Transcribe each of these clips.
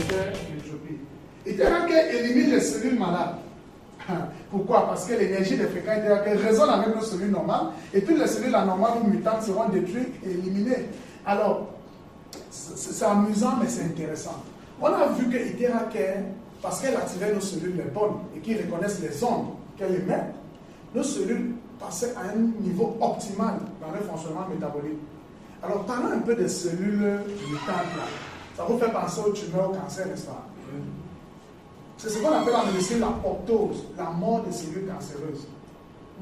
c'était l'Éthiopie. Iteracare élimine les cellules malades. Pourquoi? Parce que l'énergie des fréquences Iteracare résonne avec nos cellules normales et toutes les cellules anormales ou mutantes seront détruites et éliminées. Alors, c'est amusant, mais c'est intéressant. On a vu que Iteracare, parce qu'elle activait nos cellules les bonnes et qui reconnaissent les ondes qu'elle émet, nos cellules passaient à un niveau optimal dans leur fonctionnement métabolique. Alors, parlons un peu des cellules mutantes là. Ça vous fait penser aux tumeurs, au cancer, n'est-ce pas? C'est ce qu'on appelle en médecine l'apoptose, la mort des cellules cancéreuses.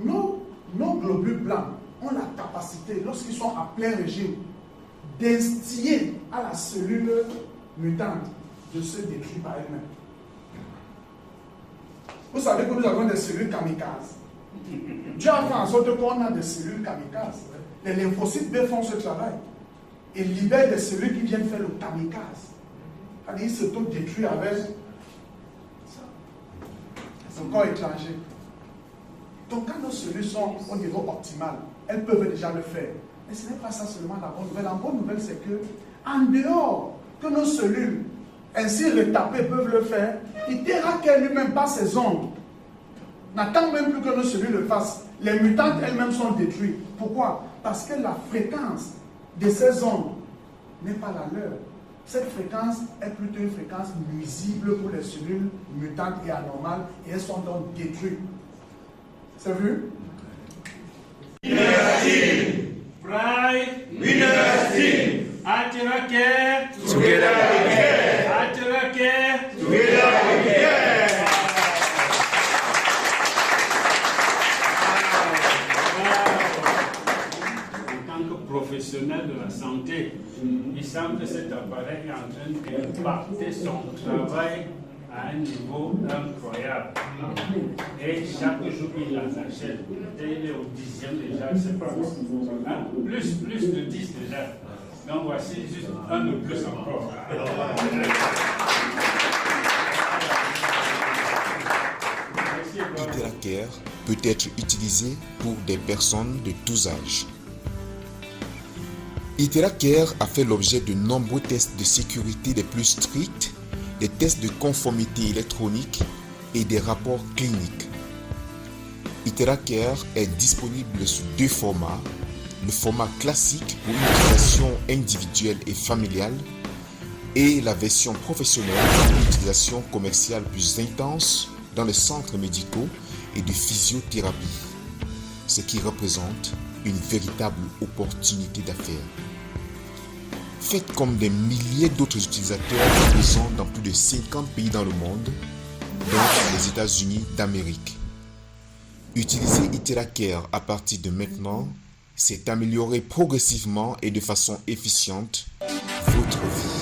Nos globules blancs ont la capacité, lorsqu'ils sont à plein régime, d'instiller à la cellule mutante de se détruire par elle-même. Vous savez que nous avons des cellules kamikazes. Dieu a fait en sorte qu'on a des cellules kamikazes. Les lymphocytes B font ce travail et libèrent des cellules qui viennent faire le kamikaze. C'est-à-dire qu'ils s'auto-détruisent avec son corps étranger. Donc quand nos cellules sont au niveau optimal, elles peuvent déjà le faire. Mais ce n'est pas ça seulement la bonne nouvelle. La bonne nouvelle, c'est que en dehors que nos cellules ainsi retapées peuvent le faire, Iteracare lui-même par ses ondes n'attend même plus que nos cellules le fassent. Les mutantes elles-mêmes sont détruites. Pourquoi? Parce que la fréquence de ces ondes n'est pas la leur. Cette fréquence est plutôt une fréquence nuisible pour les cellules mutantes et anormales et elles sont donc détruites. C'est vu? Pride, Iteracare, En tant que professionnel de la santé, il semble que cet appareil est en train d'impacter son travail à un niveau incroyable. Et chaque jour il en achète. Il est au 10e déjà, c'est pas hein? Plus de 10 déjà. Donc voici juste un de plus encore. Iteracare peut être utilisé pour des personnes de tous âges. Iteracare a fait l'objet de nombreux tests de sécurité les plus stricts, des tests de conformité électronique et des rapports cliniques. Iteracare est disponible sous deux formats, le format classique pour une utilisation individuelle et familiale et la version professionnelle pour une utilisation commerciale plus intense dans les centres médicaux et de physiothérapie, ce qui représente une véritable opportunité d'affaires. Faites comme des milliers d'autres utilisateurs présents dans plus de 50 pays dans le monde, dont les États-Unis d'Amérique. Utiliser Iteracare à partir de maintenant, c'est améliorer progressivement et de façon efficiente votre vie.